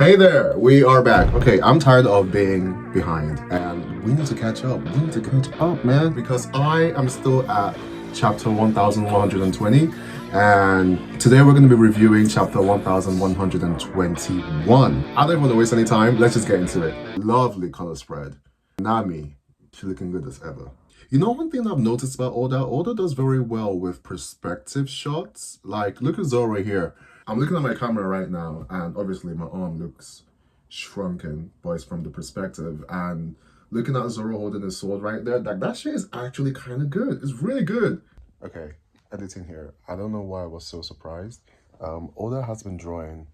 Hey there, we are back. Okay, I'm tired of being behind and we need to catch up. We need to catch up, man, because I am still at chapter 1120 and today we're going to be reviewing chapter 1121. I don't want to waste any time. Let's just get into it. Lovely color spread. Nami, she's looking good as ever. You know, one thing I've noticed about Oda does very well with perspective shots. Like, look at Zoro here. I'm looking at my camera right now, and obviously my arm looks shrunken, but it's from the perspective. And looking at Zoro holding his sword right there, like that shit is actually kind of good. It's really good. Okay, editing here. I don't know why I was so surprised. Oda has been drawing.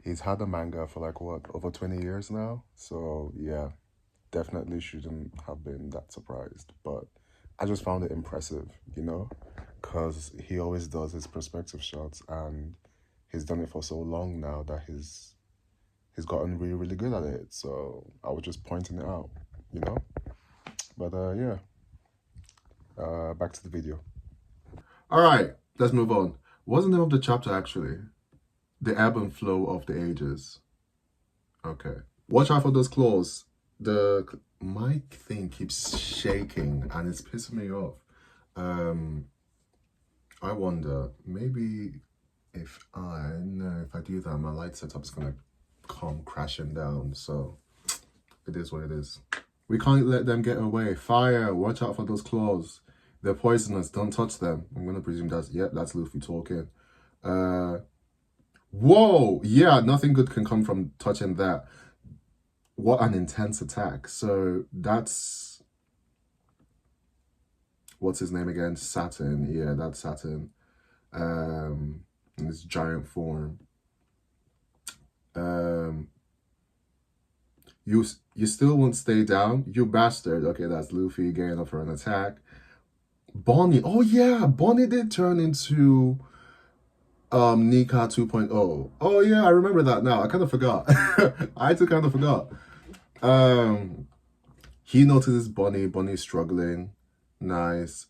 He's had the manga for like what, over 20 years now. So yeah, definitely shouldn't have been that surprised. But I just found it impressive, you know, because he always does his perspective shots and he's done it for so long now that he's gotten really good at it. So I was just pointing it out, you know. But yeah, back to the video. All right, let's move on. What's the name of the chapter actually? The ebb and flow of the ages. Okay. Watch out for those claws. The mic thing keeps shaking and it's pissing me off. I wonder, maybe if I do that, my light setup's gonna come crashing down. So it is what it is. We can't let them get away. Fire! Watch out for those claws. They're poisonous. Don't touch them. I'm gonna presume that's that's Luffy talking. Whoa! Yeah, nothing good can come from touching that. What an intense attack. So that's what's his name again? Saturn. Yeah, that's Saturn. In this giant form. You still won't stay down, you bastard. Okay, that's Luffy getting up for an attack. Bonnie, oh yeah, Bonnie did turn into Nika 2.0. Oh yeah, I remember that now. I kind of forgot. I too kind of forgot. He notices Bonnie's struggling. Nice.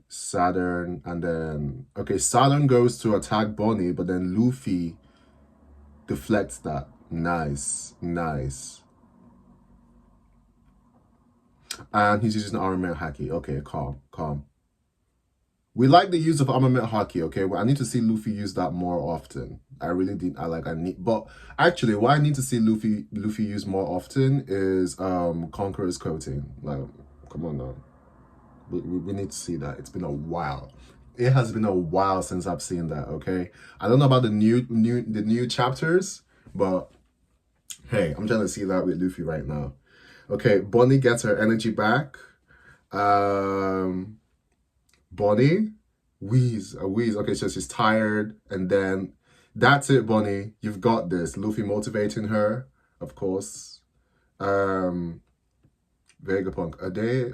Saturn, and then okay, Saturn goes to attack Bonnie, but then Luffy deflects that. Nice. And he's using armament haki. Okay, calm. We like the use of armament haki, okay? Well, I need to see Luffy use that more often. I really did. But actually, what I need to see Luffy use more often is Conqueror's coating. Like, come on now. We need to see that. It's been a while. It has been a while since I've seen that, okay? I don't know about the new chapters, but hey, I'm trying to see that with Luffy right now. Okay, Bonnie gets her energy back. Bonnie, wheeze. Okay, so she's tired, and then that's it, Bonnie. You've got this. Luffy motivating her, of course. Vegapunk, a day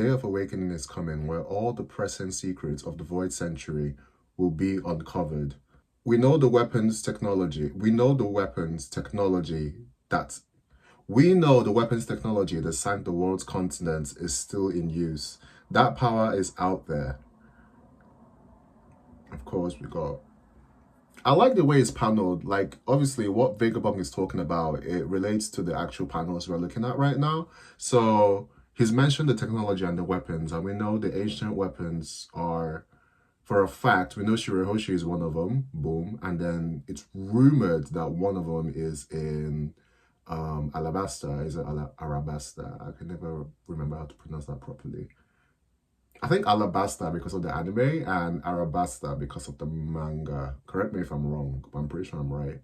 of awakening is coming where all the pressing secrets of the Void Century will be uncovered. We know the weapons technology that sank the world's continents is still in use. That power is out there. Of course, I like the way it's paneled. Like, obviously, what Vegapunk is talking about, it relates to the actual panels we're looking at right now. So he's mentioned the technology and the weapons, and we know the ancient weapons are, for a fact, we know Shirahoshi is one of them. Boom. And then it's rumored that one of them is in Alabasta. Is it Arabasta? I can never remember how to pronounce that properly. I think Alabasta because of the anime and Arabasta because of the manga. Correct me if I'm wrong, but I'm pretty sure I'm right.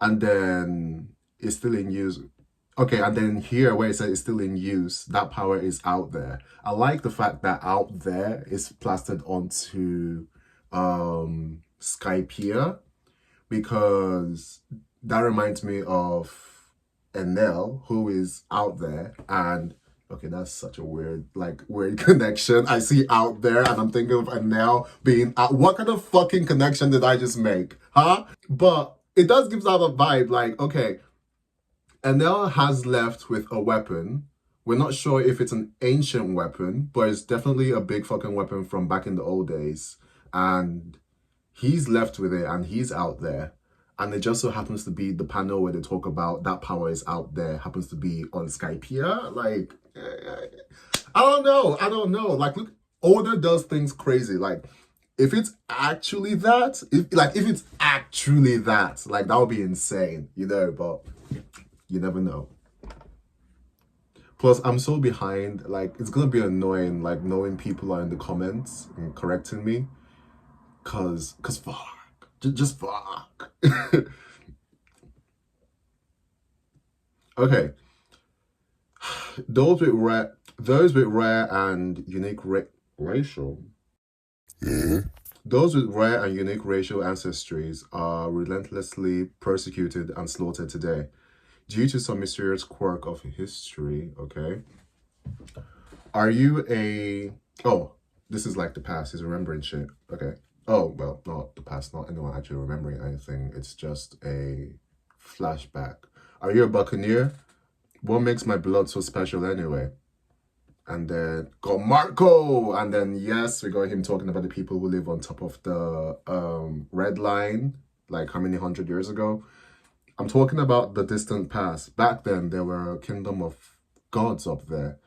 And then it's still in use. Okay, and then here where it says it's still in use, that power is out there. I like the fact that out there is plastered onto Skypiea, because that reminds me of Enel, who is out there, and okay, that's such a weird connection. I see out there and I'm thinking of Enel being out. What kind of fucking connection did I just make? Huh? But it does give that a vibe, like, okay, Enel has left with a weapon. We're not sure if it's an ancient weapon, but it's definitely a big fucking weapon from back in the old days. And He's left with it and he's out there. And it just so happens to be the panel where they talk about that power is out there, happens to be on Skypiea. Like, I don't know. I don't know. Like, look, Oda does things crazy. Like, if it's actually that, if it's actually that, like, that would be insane, you know, but you never know. Plus, I'm so behind, like, it's gonna be annoying, like, knowing people are in the comments and correcting me. Cause fuck. Just fuck. Okay. Those with rare and unique racial. Those with rare and unique racial ancestries are relentlessly persecuted and slaughtered today due to some mysterious quirk of history. Okay. Are you a... Oh, this is like the past. He's remembering shit. Okay. Oh, well, not the past. Not anyone actually remembering anything. It's just a flashback. Are you a buccaneer? What makes my blood so special anyway? And then got Marco. And then, yes, we got him talking about the people who live on top of the red line, like how many 100 years ago. I'm talking about the distant past. Back then, there were a kingdom of gods up there.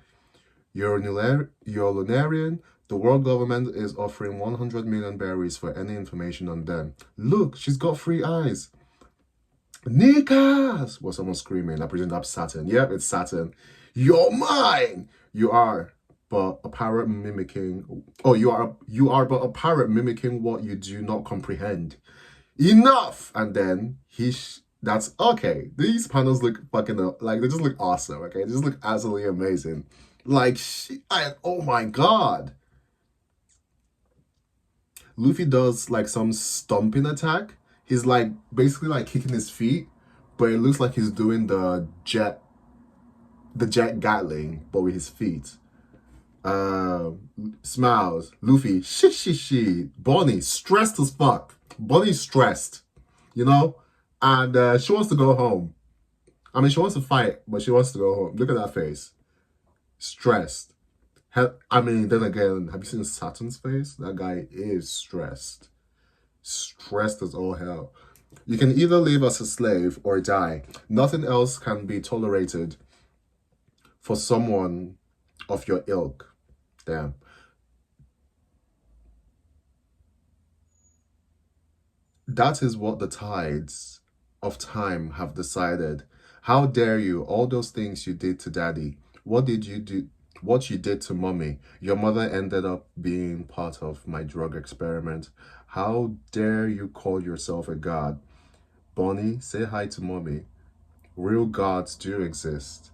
You're Lunarian. The world government is offering 100 million berries for any information on them. Look, she's got 3 eyes. Nikas! Was someone screaming. I presume that's Saturn. Yep, it's Saturn. You're mine! You are, but a parrot mimicking... Oh, you are but a parrot mimicking what you do not comprehend. Enough! And then that's okay. These panels look fucking... Like, they just look awesome, okay? They just look absolutely amazing. Like, oh my god. Luffy does like some stomping attack. He's like basically like kicking his feet, but it looks like he's doing the jet Gatling, but with his feet. Smiles. Luffy, she. Bonnie, stressed as fuck. Bonnie's stressed, you know? And she wants to go home. I mean, she wants to fight, but she wants to go home. Look at that face. Stressed. I mean, then again, have you seen Saturn's face? That guy is stressed. Stressed as all hell. You can either live as a slave or die. Nothing else can be tolerated for someone of your ilk. Damn. That is what the tides of time have decided. How dare you? All those things you did to daddy. What did you do? What you did to mommy. Your mother ended up being part of my drug experiment. How dare you call yourself a god? Bonnie, say hi to mommy. Real gods do exist.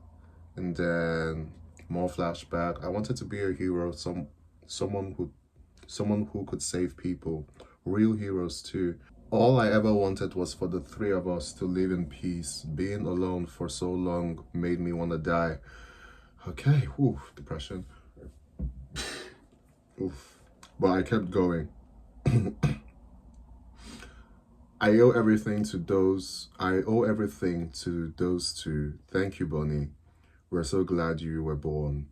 And then more flashback. I wanted to be a hero, someone who could save people. Real heroes too. All I ever wanted was for the 3 of us to live in peace. Being alone for so long made me want to die. Okay, depression. Oof. But I kept going. I owe everything to those 2. Thank you, Bonnie. We're so glad you were born.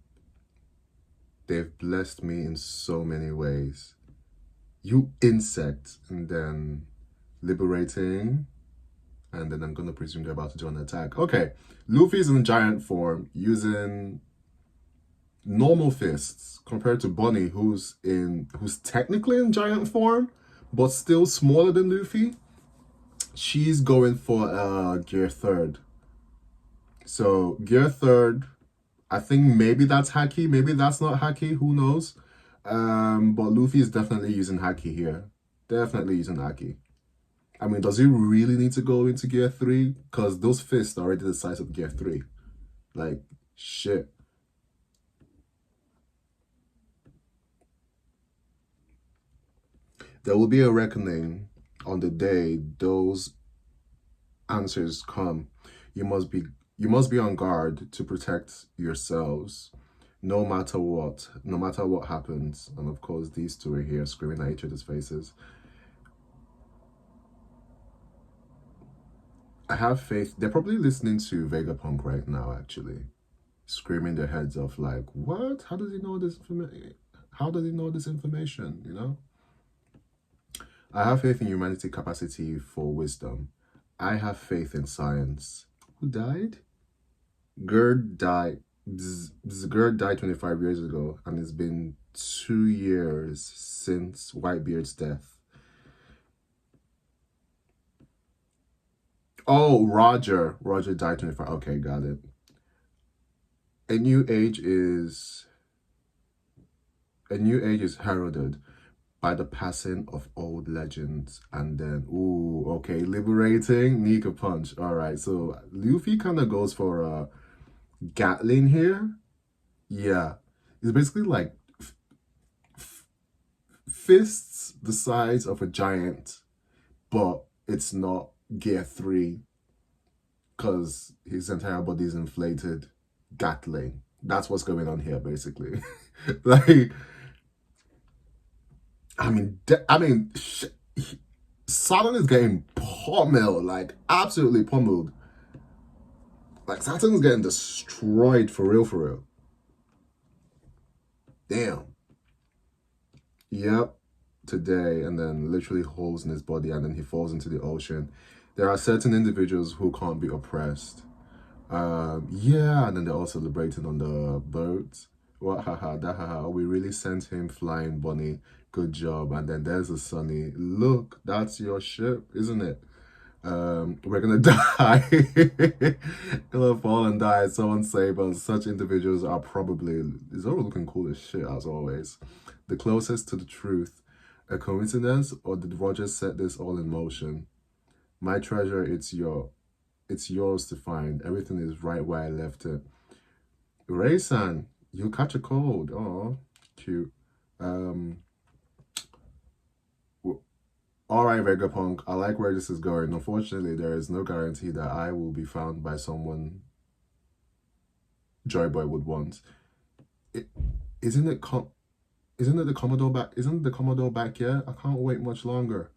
They've blessed me in so many ways. You insect. And then liberating. And then I'm going to presume they're about to do an attack. Okay, Luffy's in giant form using normal fists compared to Bonnie, who's technically in giant form, but still smaller than Luffy. She's going for gear 3rd. So gear 3rd, I think maybe that's Haki, maybe that's not Haki, who knows? But Luffy is definitely using Haki here. Definitely using Haki. I mean, does he really need to go into gear 3? Because those fists are already the size of gear 3. Like, shit. There will be a reckoning on the day those answers come. You must be on guard to protect yourselves, no matter what happens. And of course, these 2 are here screaming at each other's faces. I have faith. They're probably listening to Vegapunk right now, actually. Screaming their heads off like, what? How does he know this information? How does he know this information, you know? I have faith in humanity's capacity for wisdom. I have faith in science. Who died? Gerd died. Gerd died 25 years ago, and it's been 2 years since Whitebeard's death. Oh, Roger. Roger died 25. Okay, got it. A new age is heralded by the passing of old legends, and then okay, liberating Nika Punch. All right, so Luffy kind of goes for a Gatling here. Yeah, it's basically like fists the size of a giant, but it's not Gear 3 because his entire body is inflated. Gatling. That's what's going on here, basically. Like, Saturn is getting pummeled, like absolutely pummeled. Like Saturn is getting destroyed for real, for real. Damn. Yep. Today, and then literally holes in his body, and then he falls into the ocean. There are certain individuals who can't be oppressed. Yeah, and then they're all celebrating on the boat. What, haha, we really sent him flying, Bonnie. Good job. And then there's a Sunny. Look, that's your ship, isn't it? We're gonna die. Gonna fall and die, so unsafe, but such individuals are probably, it's all looking cool as shit, as always. The closest to the truth. A coincidence, or did Roger set this all in motion? My treasure, it's yours to find. Everything is right where I left it. Ray-san, you catch a cold. Oh, cute. All right, Vegapunk, I like where this is going. Unfortunately, there is no guarantee that I will be found by someone Joy Boy would want. Isn't the Commodore back? Isn't the Commodore back yet? I can't wait much longer.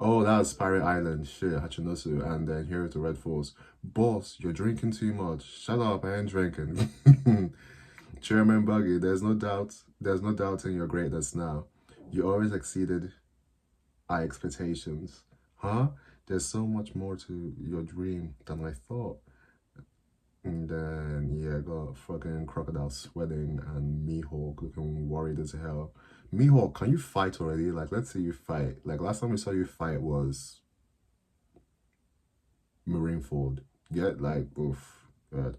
Oh, that's Pirate Island. Shit, Hachinosu. And then here at the Red Falls. Boss, you're drinking too much. Shut up, I ain't drinking. Chairman Buggy, there's no doubting your greatness now. You always exceeded our expectations. Huh? There's so much more to your dream than I thought. And then, yeah, got fucking Crocodile sweating and Mihawk looking worried as hell. Mihawk, can you fight already? Like, let's see you fight. Like, last time we saw you fight was Marineford. Get, like, oof. God.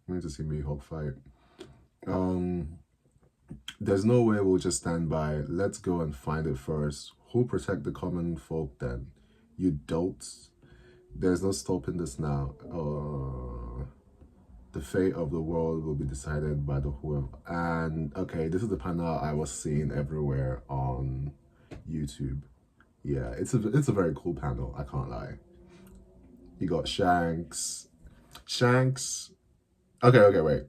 I need to see Mihawk fight. There's no way we'll just stand by. Let's go and find it first. Who'll protect the common folk then? You dolts. There's no stopping this now. The fate of the world will be decided by the whoever. And okay, this is the panel I was seeing everywhere on YouTube. Yeah, it's a very cool panel, I can't lie. You got Shanks. Okay, wait.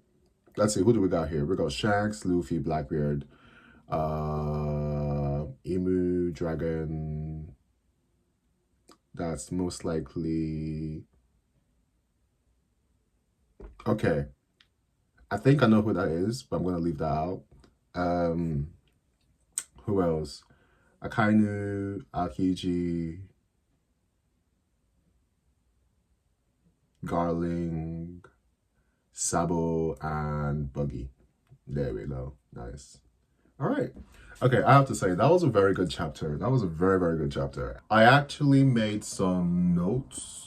Let's see, who do we got here? We got Shanks, Luffy, Blackbeard, Emu, Dragon. That's most likely... Okay. I think I know who that is, but I'm going to leave that out. Who else? Akainu, Akiji, Garling, Sabo, and Buggy. There we go. Nice. All right. Okay, I have to say, that was a very good chapter. That was a very, very good chapter. I actually made some notes.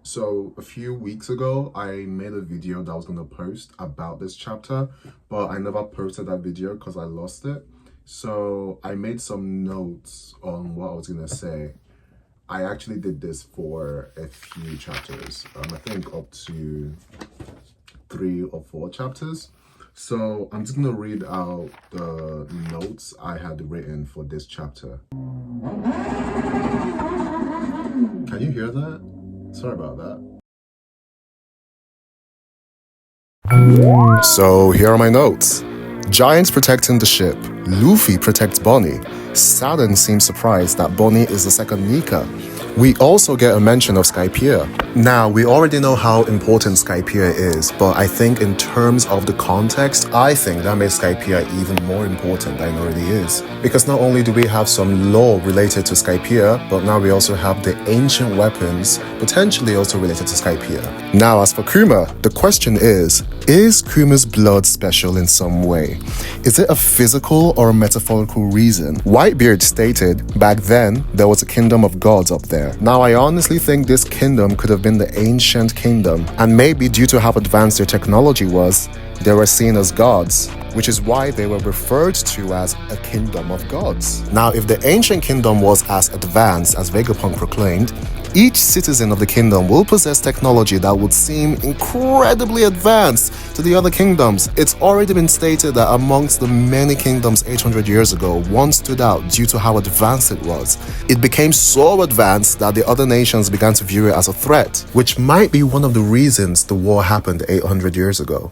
So a few weeks ago, I made a video that I was going to post about this chapter, but I never posted that video because I lost it. So I made some notes on what I was going to say. I actually did this for a few chapters. I think up to 3 or 4 chapters. So I'm just going to read out the notes I had written for this chapter. Can you hear that? Sorry about that. So here are my notes. Giants protecting the ship. Luffy protects Bonnie. Saturn seems surprised that Bonnie is the second Nika. We also get a mention of Skypiea. Now, we already know how important Skypiea is, but I think in terms of the context, I think that makes Skypiea even more important than it already is. Because not only do we have some lore related to Skypiea, but now we also have the ancient weapons potentially also related to Skypiea. Now, as for Kuma, the question is Kuma's blood special in some way? Is it a physical or a metaphorical reason? Whitebeard stated, back then, there was a kingdom of gods up there. Now, I honestly think this kingdom could have been the ancient kingdom, and maybe due to how advanced their technology was, they were seen as gods, which is why they were referred to as a kingdom of gods. Now, if the ancient kingdom was as advanced as Vegapunk proclaimed, each citizen of the kingdom will possess technology that would seem incredibly advanced to the other kingdoms. It's already been stated that amongst the many kingdoms 800 years ago, one stood out due to how advanced it was. It became so advanced that the other nations began to view it as a threat, which might be one of the reasons the war happened 800 years ago.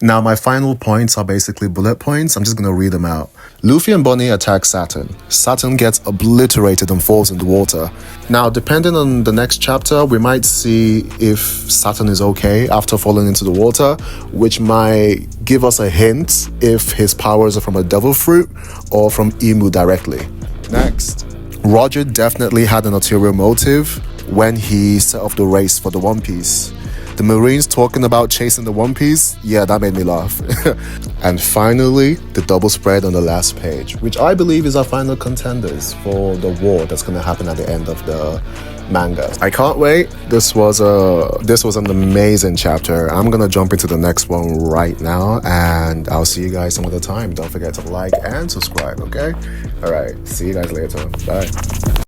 Now, my final points are basically bullet points. I'm just going to read them out. Luffy and Bonnie attack Saturn. Saturn gets obliterated and falls in the water. Now, depending on the next chapter, we might see if Saturn is okay after falling into the water, which might give us a hint if his powers are from a devil fruit or from Imu directly. Next, Roger definitely had an ulterior motive when he set off the race for the One Piece. The Marines talking about chasing the One Piece, yeah, that made me laugh. And finally, the double spread on the last page, which I believe is our final contenders for the war that's going to happen at the end of the manga. I can't wait. This was an amazing chapter. I'm going to jump into the next one right now, and I'll see you guys some other time. Don't forget to like and subscribe, okay? All right, see you guys later. Bye.